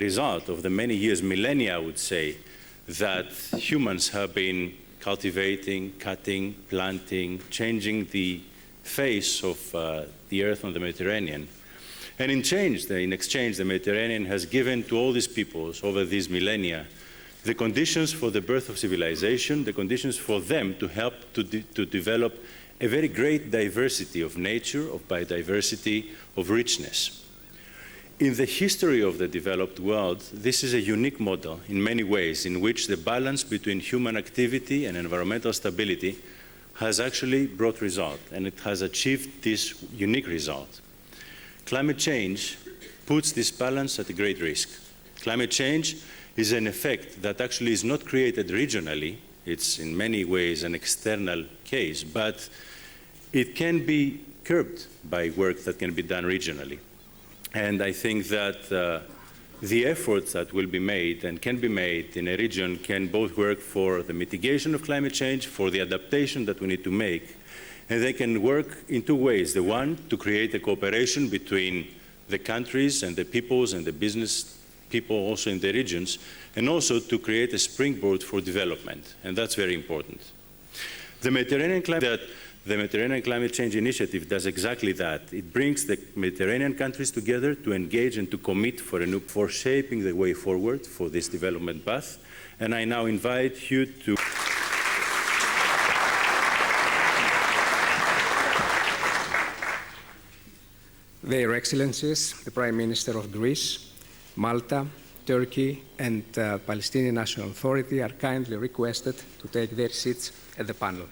result of the many years, millennia, I would say, that humans have been cultivating, cutting, planting, changing the face of the earth on the Mediterranean. And in exchange, the Mediterranean has given to all these peoples over these millennia the conditions for the birth of civilization, the conditions for them to help to develop a very great diversity of nature, of biodiversity, of richness. In the history of the developed world, this is a unique model in many ways in which the balance between human activity and environmental stability has actually brought result, and it has achieved this unique result. Climate change puts this balance at a great risk. Climate change is an effect that actually is not created regionally. It's in many ways an external case, but it can be curbed by work that can be done regionally. And I think that the efforts that will be made and can be made in a region can both work for the mitigation of climate change, for the adaptation that we need to make, and they can work in two ways. The one, to create a cooperation between the countries and the peoples and the business people also in the regions, and also to create a springboard for development, and that's very important. The Mediterranean Climate Change Initiative does exactly that. It brings the Mediterranean countries together to engage and to commit for shaping the way forward for this development path. And I now invite you to... Their Excellencies, the Prime Minister of Greece, Malta, Turkey, and Palestinian National Authority are kindly requested to take their seats at the panel.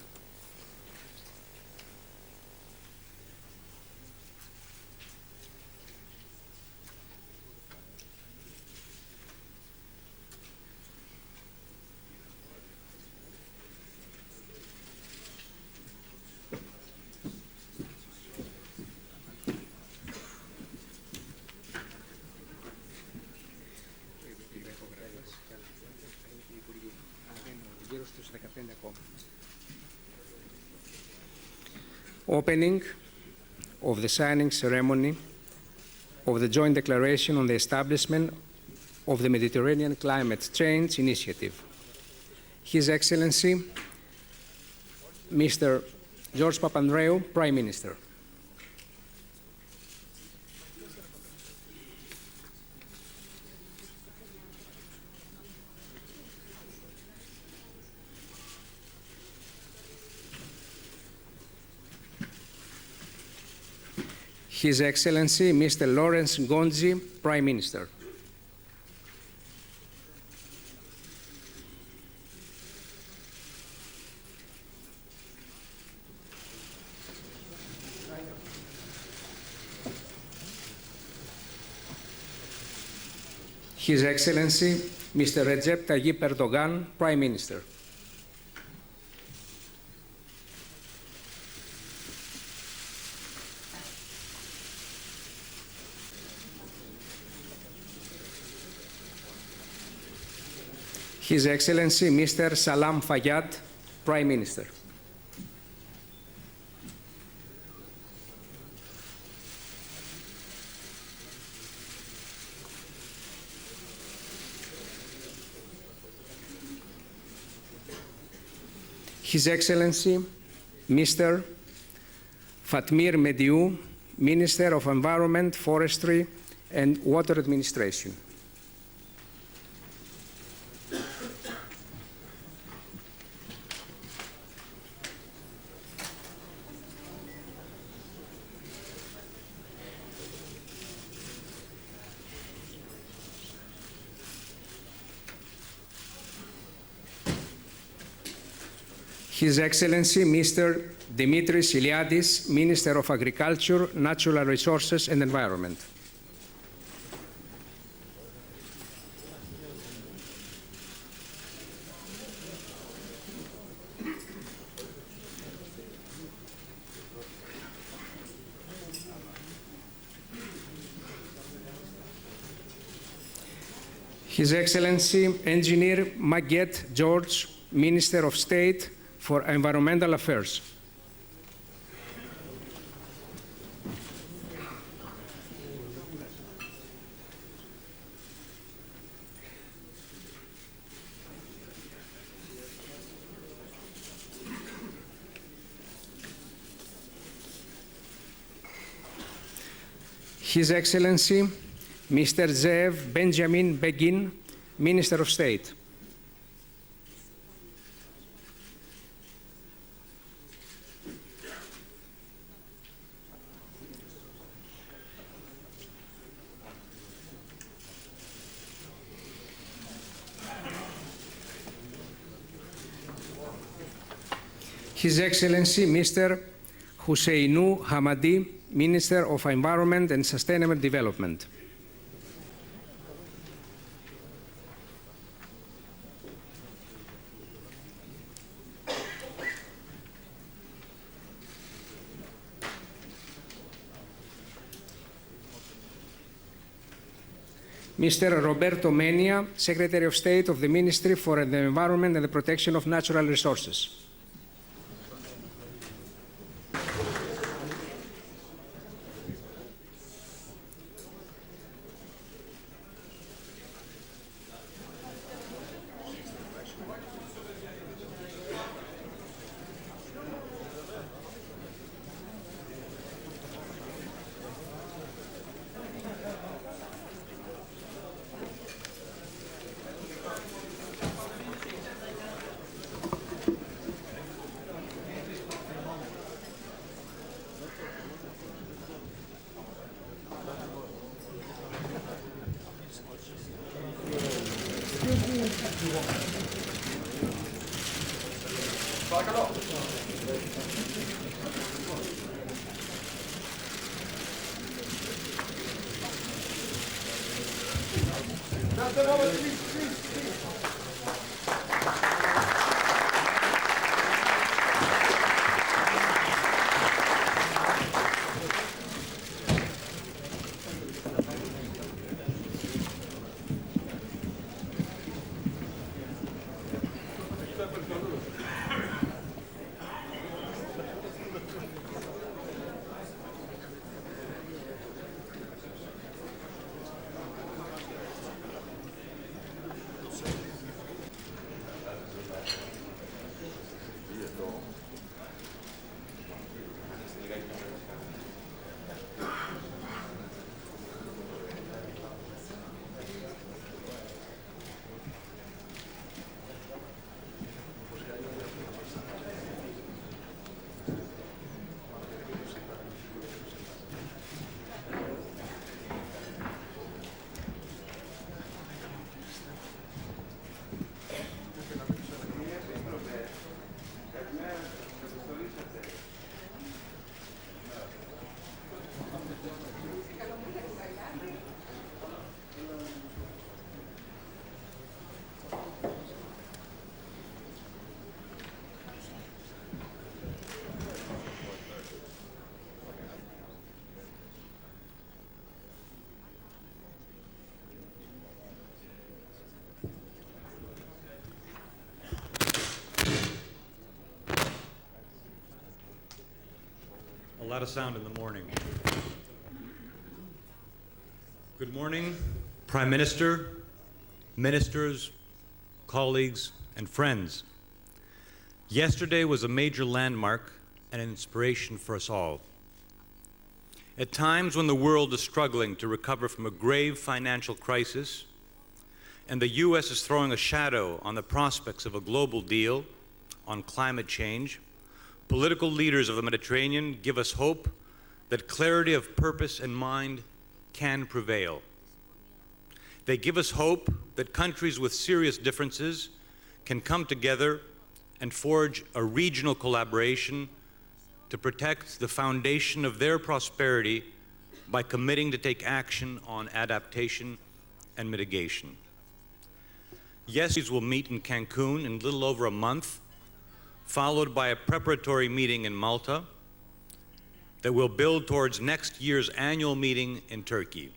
Opening of the signing ceremony of the joint declaration on the establishment of the Mediterranean Climate Change Initiative. His Excellency, Mr. George Papandreou, Prime Minister. His Excellency, Mr. Lawrence Gonzi, Prime Minister. His Excellency, Mr. Recep Tayyip Erdogan, Prime Minister. His Excellency, Mr. Salam Fayyad, Prime Minister. His Excellency, Mr. Fatmir Mediu, Minister of Environment, Forestry, and Water Administration. His Excellency, Mr. Dimitris Iliadis, Minister of Agriculture, Natural Resources and Environment. His Excellency, Engineer Mjedisit George, Minister of State for Environmental Affairs. His Excellency, Mr. Zeev Benjamin Begin, Minister of State. His Excellency, Mr. Husseinu Hamadi, Minister of Environment and Sustainable Development. Mr. Roberto Menia, Secretary of State of the Ministry for the Environment and the Protection of Natural Resources. A lot of sound in the morning. Good morning, Prime Minister, ministers, colleagues, and friends. Yesterday was a major landmark and an inspiration for us all. At times when the world is struggling to recover from a grave financial crisis, and the U.S. is throwing a shadow on the prospects of a global deal on climate change, political leaders of the Mediterranean give us hope that clarity of purpose and mind can prevail. They give us hope that countries with serious differences can come together and forge a regional collaboration to protect the foundation of their prosperity by committing to take action on adaptation and mitigation. Yes, these will meet in Cancun in a little over a month, followed by a preparatory meeting in Malta that will build towards next year's annual meeting in Turkey.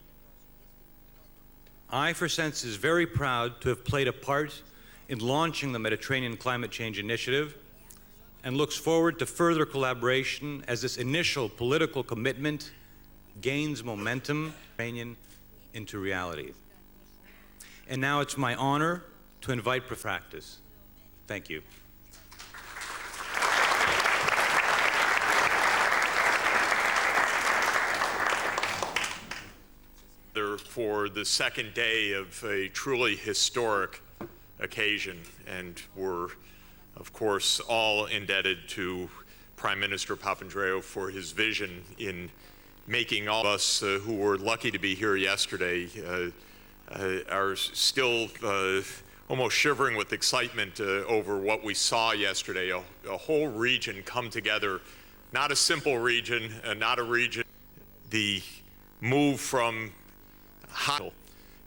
I, for Sense, is very proud to have played a part in launching the Mediterranean Climate Change Initiative and looks forward to further collaboration as this initial political commitment gains momentum into reality. And now it's my honor to invite Prefractus. Thank you. for the second day of a truly historic occasion, and we're, of course, all indebted to Prime Minister Papandreou for his vision in making all of us who were lucky to be here yesterday are still almost shivering with excitement over what we saw yesterday, a whole region come together, not a simple region, not a region, the move from hostile,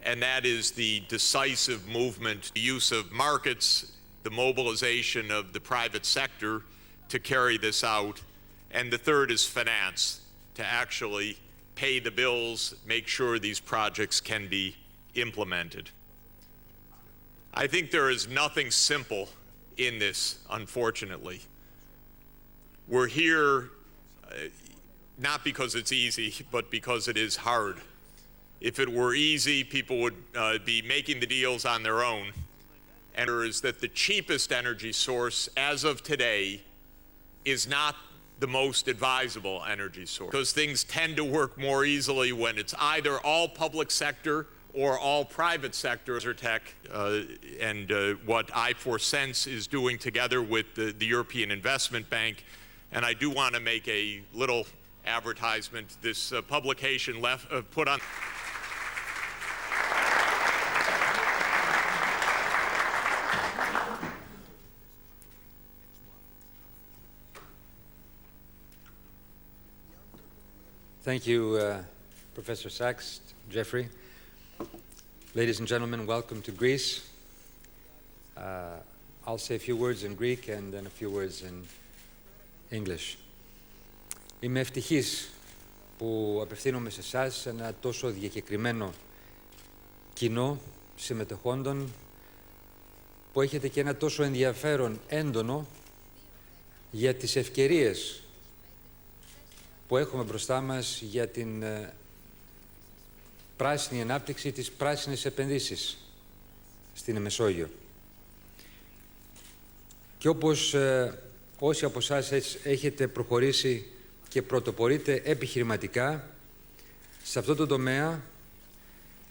and that is the decisive movement, the use of markets, the mobilization of the private sector to carry this out, and the third is finance, to actually pay the bills, make sure these projects can be implemented. I think there is nothing simple in this, unfortunately. We're here not because it's easy, but because it is hard. If it were easy, people would be making the deals on their own. And it is that the cheapest energy source as of today is not the most advisable energy source, because things tend to work more easily when it's either all public sector or all private sectors or tech, and what I4Sense is doing together with the European Investment Bank. And I do want to make a little advertisement. This publication put on. Thank you, Professor Sachs, Jeffrey. Ladies and gentlemen, welcome to Greece. I'll say a few words in Greek and then a few words in English. Είμαι ευτυχής που απευθύνομαι σε εσάς, σε ένα τόσο διακεκριμένο κοινό συμμετεχόντων, που έχετε και ένα τόσο ενδιαφέρον έντονο για τις ευκαιρίες που έχουμε μπροστά μας για την πράσινη ανάπτυξη, τις πράσινες επενδύσεις στην Μεσόγειο. Και όπως όσοι από εσάς έχετε προχωρήσει και πρωτοπορείτε επιχειρηματικά σε αυτό το τομέα,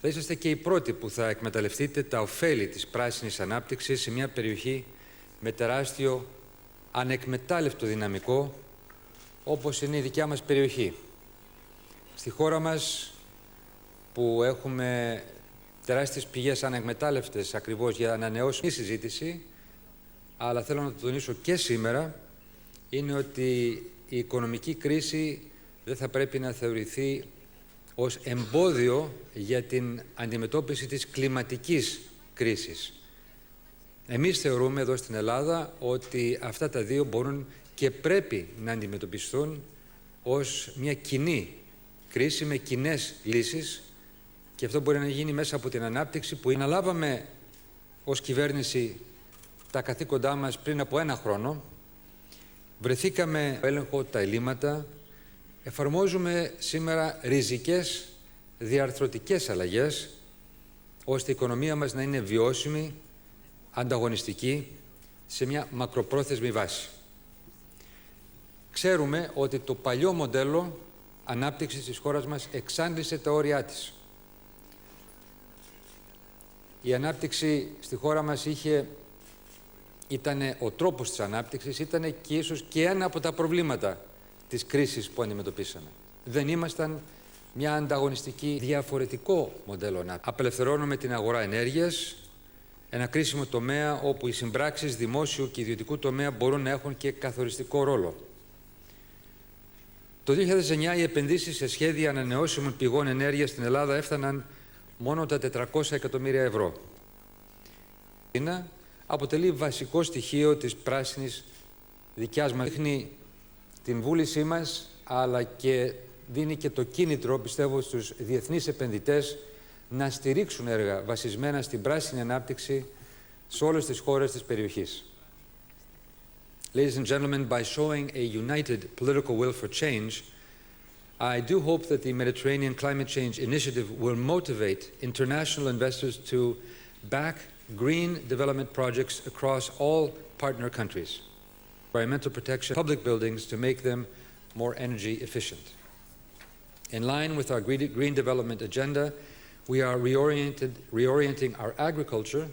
θα είσαστε και οι πρώτοι που θα εκμεταλλευτείτε τα ωφέλη της πράσινης ανάπτυξης σε μια περιοχή με τεράστιο ανεκμετάλλευτο δυναμικό, όπως είναι η δικιά μας περιοχή. Στη χώρα μας, που έχουμε τεράστιες πηγές ανεκμετάλλευτες ακριβώς για ανανεώσιμη συζήτηση, αλλά θέλω να το τονίσω και σήμερα, είναι ότι η οικονομική κρίση δεν θα πρέπει να θεωρηθεί ως εμπόδιο για την αντιμετώπιση της κλιματικής κρίσης. Εμείς θεωρούμε εδώ στην Ελλάδα ότι αυτά τα δύο μπορούν και πρέπει να αντιμετωπιστούν ως μια κοινή κρίση με κοινές λύσεις, και αυτό μπορεί να γίνει μέσα από την ανάπτυξη που αναλάβαμε ως κυβέρνηση τα καθήκοντά μας πριν από 1 χρόνο. Βρεθήκαμε έλεγχο τα ελλείμματα, εφαρμόζουμε σήμερα ριζικές διαρθρωτικές αλλαγές, ώστε η οικονομία μας να είναι βιώσιμη, ανταγωνιστική, σε μια μακροπρόθεσμη βάση. Ξέρουμε ότι το παλιό μοντέλο ανάπτυξης της χώρας μας εξάντλησε τα όρια της. Η ανάπτυξη στη χώρα μας ήταν ο τρόπος της ανάπτυξης, ήταν και ίσως και ένα από τα προβλήματα της κρίσης που αντιμετωπίσαμε. Δεν ήμασταν μια ανταγωνιστική διαφορετικό μοντέλο ανάπτυξης. Απελευθερώνουμε την αγορά ενέργειας, ένα κρίσιμο τομέα όπου οι συμπράξεις δημόσιου και ιδιωτικού τομέα μπορούν να έχουν και καθοριστικό ρόλο. Το 2009 οι επενδύσεις σε σχέδια ανανεώσιμων πηγών ενέργειας στην Ελλάδα έφταναν μόνο τα 400 εκατομμύρια ευρώ. Αποτελεί βασικό στοιχείο της πράσινης δικιάς μας. Δείχνει την βούλησή μας, αλλά και δίνει και το κίνητρο, πιστεύω, στους διεθνείς επενδυτές να στηρίξουν έργα βασισμένα στην πράσινη ανάπτυξη σε όλες τις χώρες της περιοχής. Ladies and gentlemen, by showing a united political will for change, I do hope that the Mediterranean Climate Change Initiative will motivate international investors to back green development projects across all partner countries, environmental protection, public buildings to make them more energy efficient. In line with our green development agenda, We are reorienting our agriculture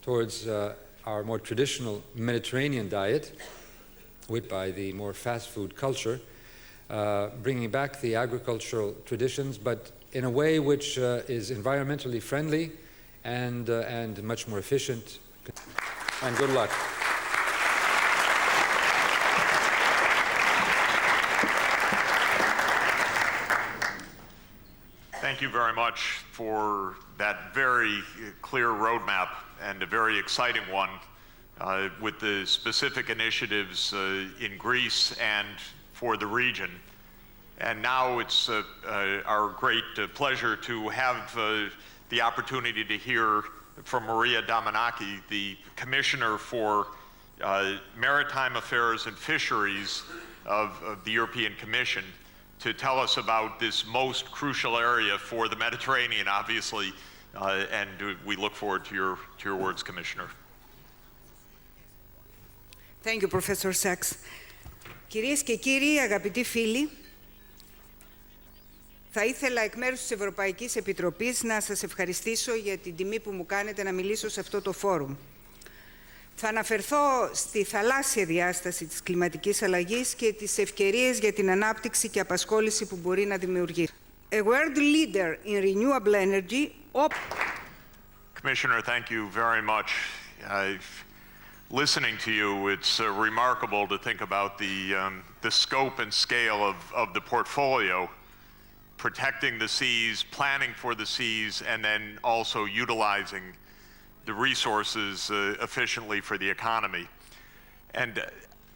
towards our more traditional Mediterranean diet, with by the more fast food culture, bringing back the agricultural traditions, but in a way which is environmentally friendly and much more efficient. And good luck. Thank you very much for that very clear roadmap and a very exciting one with the specific initiatives in Greece and for the region. And now it's our great pleasure to have the opportunity to hear from Maria Damanaki, the Commissioner for Maritime Affairs and Fisheries of the European Commission, to tell us about this most crucial area for the Mediterranean, obviously, and we look forward to your words, Commissioner. Thank you, Professor Sachs. Κυρίες και κύριοι, αγαπητοί φίλοι, θα ήθελα εκ μέρους της Ευρωπαϊκής Επιτροπής να σας ευχαριστήσω για την τιμή που μου κάνετε να μιλήσω σε αυτό το φόρουμ. Θα αναφερθώ στη θαλάσσια διάσταση της κλιματικής αλλαγής και τις ευκαιρίες για την ανάπτυξη και απασχόληση που μπορεί να δημιουργήσει. A world leader in renewable energy. Commissioner, thank you very much. Listening to you, it's remarkable to think about the scope and scale of the portfolio, protecting the seas, planning for the seas, and then also utilizing the resources efficiently for the economy. And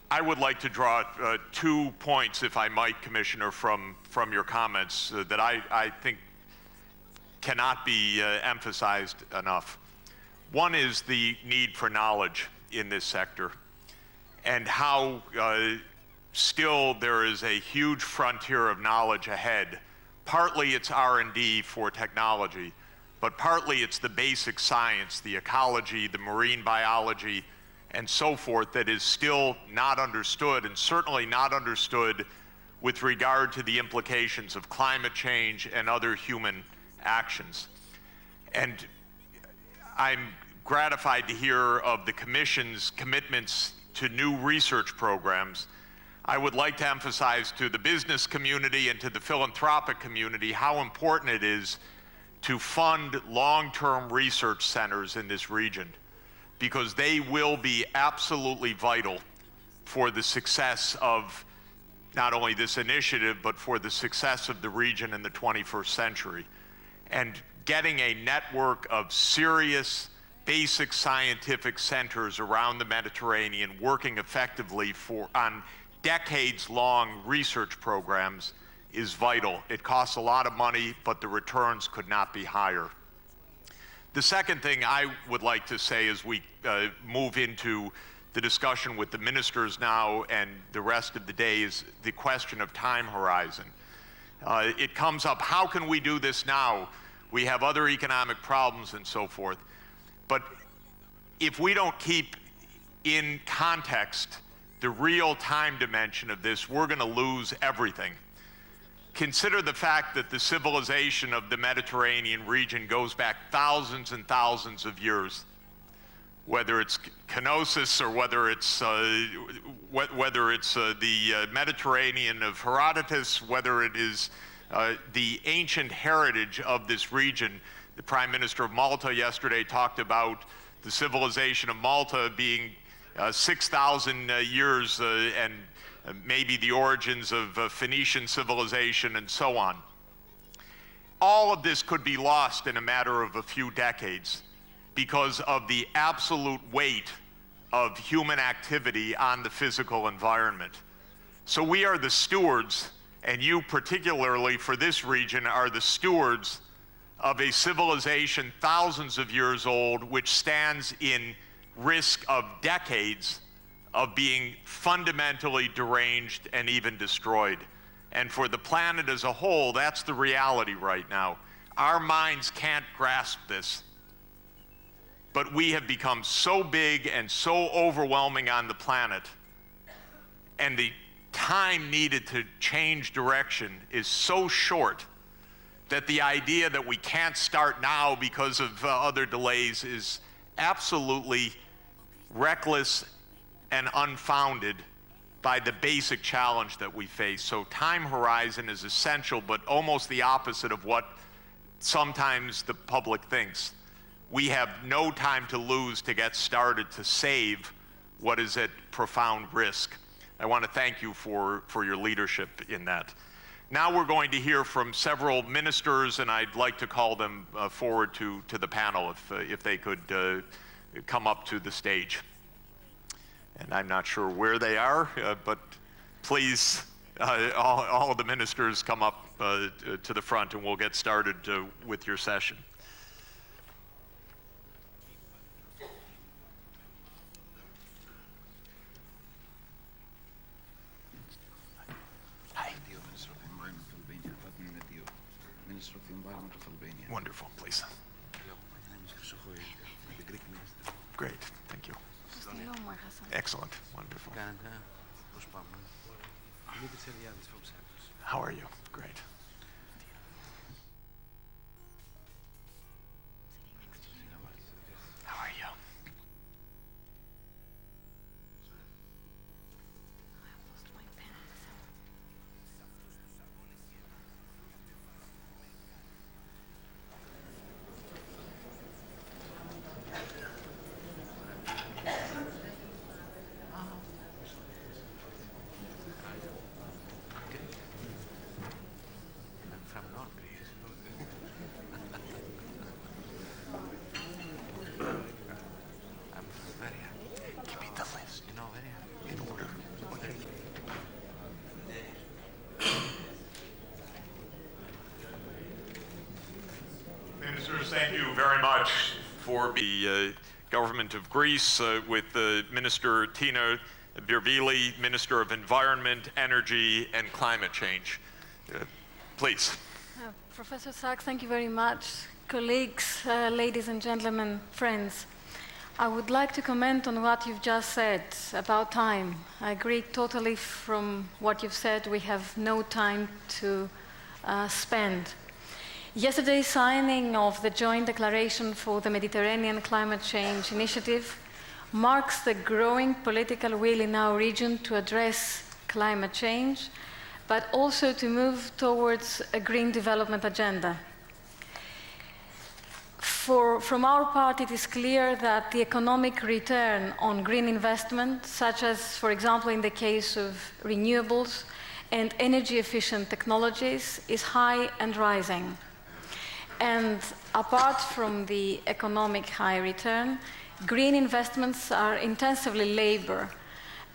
I would like to draw 2 points, if I might, Commissioner, from your comments that I think cannot be emphasized enough. One is the need for knowledge in this sector, and how still there is a huge frontier of knowledge ahead. Partly it's R&D for technology, but partly it's the basic science, the ecology, the marine biology, and so forth, that is still not understood, and certainly not understood with regard to the implications of climate change and other human actions. And I'm gratified to hear of the Commission's commitments to new research programs. I would like to emphasize to the business community and to the philanthropic community how important it is to fund long-term research centers in this region, because they will be absolutely vital for the success of not only this initiative, but for the success of the region in the 21st century. And getting a network of serious, basic scientific centers around the Mediterranean working effectively on decades-long research programs is vital. It costs a lot of money, but the returns could not be higher. The second thing I would like to say as we move into the discussion with the ministers now and the rest of the day is the question of time horizon. It comes up, how can we do this now? We have other economic problems and so forth. But if we don't keep in context the real time dimension of this, we're going to lose everything. Consider the fact that the civilization of the Mediterranean region goes back thousands and thousands of years, whether it's kenosis or whether it's the Mediterranean of Herodotus, whether it is the ancient heritage of this region. The Prime Minister of Malta yesterday talked about the civilization of Malta being 6,000 years and maybe the origins of Phoenician civilization and so on. All of this could be lost in a matter of a few decades because of the absolute weight of human activity on the physical environment. So we are the stewards, and you particularly for this region are the stewards of a civilization thousands of years old, which stands in risk of decades of being fundamentally deranged and even destroyed. And for the planet as a whole, that's the reality right now. Our minds can't grasp this, but we have become so big and so overwhelming on the planet, and the time needed to change direction is so short that the idea that we can't start now because of other delays is absolutely reckless and unfounded by the basic challenge that we face. So time horizon is essential, but almost the opposite of what sometimes the public thinks. We have no time to lose to get started to save what is at profound risk. I want to thank you for your leadership in that. Now we're going to hear from several ministers, and I'd like to call them forward to the panel if they could come up to the stage. And I'm not sure where they are, but please, all of the ministers come up to the front and we'll get started with your session. Hi. Minister of Environment of Albania, Fatmir Mediu, Minister of the Environment of Albania. Wonderful, please. Great, thank you. Excellent, wonderful. How are you? Great. How are you? Thank you very much for the government of Greece with Minister Tina Birvili, Minister of Environment, Energy and Climate Change. Please. Professor Sachs, thank you very much. Colleagues, ladies and gentlemen, friends, I would like to comment on what you've just said about time. I agree totally from what you've said. We have no time to spend. Yesterday's signing of the Joint Declaration for the Mediterranean Climate Change Initiative marks the growing political will in our region to address climate change, but also to move towards a green development agenda. From our part, it is clear that the economic return on green investment, such as, for example, in the case of renewables and energy-efficient technologies, is high and rising. And apart from the economic high return, green investments are intensively labor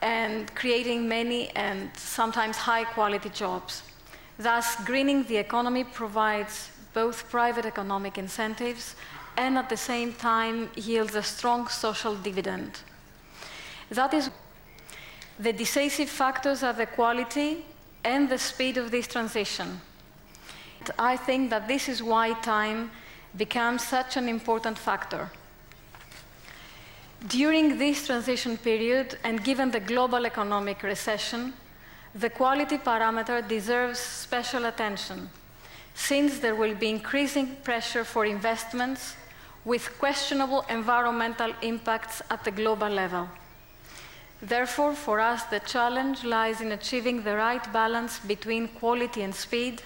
and creating many and sometimes high-quality jobs. Thus, greening the economy provides both private economic incentives and at the same time yields a strong social dividend. That is, the decisive factors are the quality and the speed of this transition. I think that this is why time becomes such an important factor. During this transition period, and given the global economic recession, the quality parameter deserves special attention, since there will be increasing pressure for investments with questionable environmental impacts at the global level. Therefore, for us, the challenge lies in achieving the right balance between quality and speed,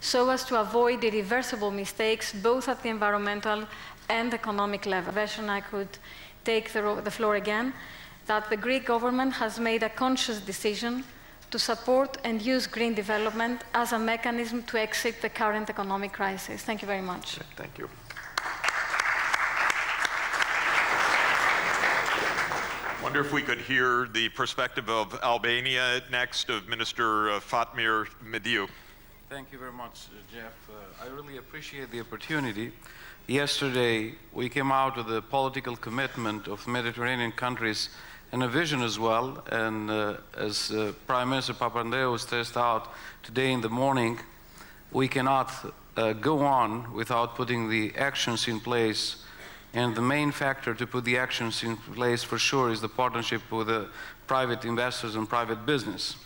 so as to avoid irreversible mistakes both at the environmental and economic level. I could take the floor again, that the Greek government has made a conscious decision to support and use green development as a mechanism to exit the current economic crisis. Thank you very much. Thank you. I wonder if we could hear the perspective of Albania next, of Minister Fatmir Mediu. Thank you very much, Jeff. I really appreciate the opportunity. Yesterday, we came out with a political commitment of Mediterranean countries and a vision as well. And as Prime Minister Papandreou stressed out today in the morning, we cannot go on without putting the actions in place. And the main factor to put the actions in place for sure is the partnership with the private investors and private business.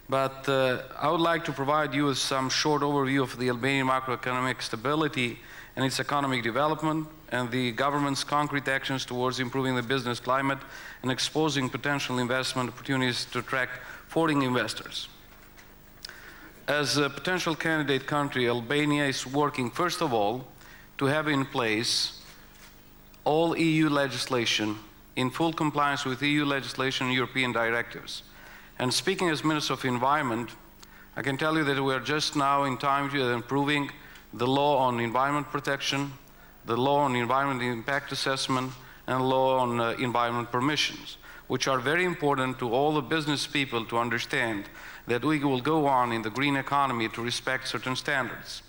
But I would like to provide you with some short overview of the Albanian macroeconomic stability and its economic development, and the government's concrete actions towards improving the business climate and exposing potential investment opportunities to attract foreign investors. As a potential candidate country, Albania is working, first of all, to have in place all EU legislation in full compliance with EU legislation and European directives. And speaking as Minister of Environment, I can tell you that we are just now in time to improving the law on environment protection, the law on environment impact assessment, and law on environment permissions, which are very important to all the business people to understand that we will go on in the green economy to respect certain standards.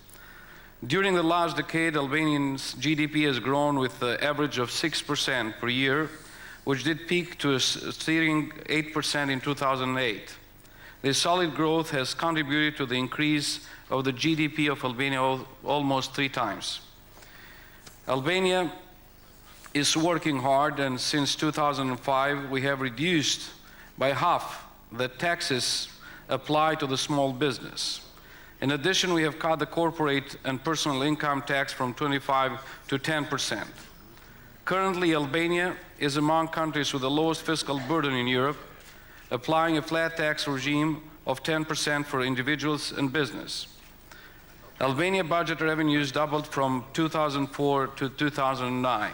During the last decade, Albania's GDP has grown with an average of 6% per year, which did peak to a steering 8% in 2008. This solid growth has contributed to the increase of the GDP of Albania almost 3 times. Albania is working hard, and since 2005 we have reduced by half the taxes applied to the small business. In addition, we have cut the corporate and personal income tax from 25% to 10%. Currently, Albania is among countries with the lowest fiscal burden in Europe, applying a flat tax regime of 10% for individuals and business. Albania budget revenues doubled from 2004 to 2009.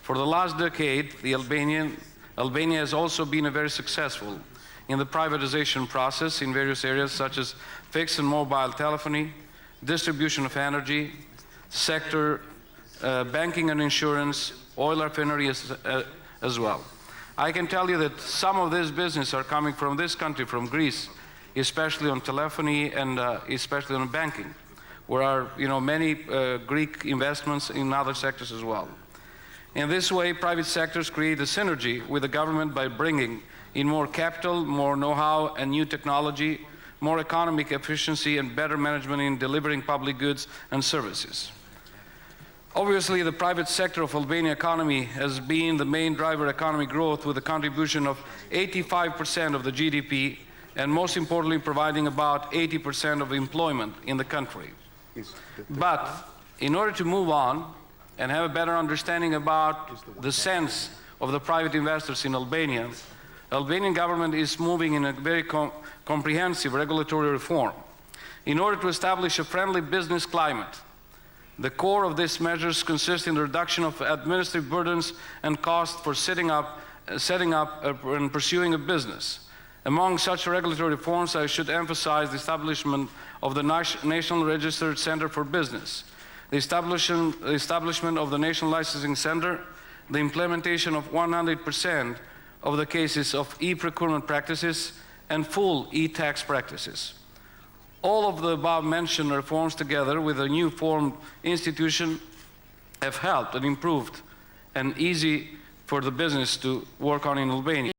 For the last decade, Albania has also been very successful in the privatization process in various areas such as fixed and mobile telephony, distribution of energy, sector, banking and insurance, oil refinery as well. I can tell you that some of this business are coming from this country, from Greece, especially on telephony and especially on banking, where are many Greek investments in other sectors as well. In this way, private sectors create a synergy with the government by bringing in more capital, more know-how and new technology, more economic efficiency and better management in delivering public goods and services. Obviously, the private sector of Albanian economy has been the main driver of economic growth, with a contribution of 85% of the GDP, and most importantly, providing about 80% of employment in the country. But in order to move on and have a better understanding about the sense of the private investors in Albania, Albanian government is moving in a very comprehensive regulatory reform in order to establish a friendly business climate. The core of these measures consists in the reduction of administrative burdens and costs for setting up and pursuing a business. Among such regulatory reforms, I should emphasize the establishment of the National Registered Center for Business, the establishment of the National Licensing Center, the implementation of 100% of the cases of e-procurement practices and full e-tax practices. All of the above mentioned reforms, together with a new formed institution, have helped and improved and easy for the business to work on in Albania.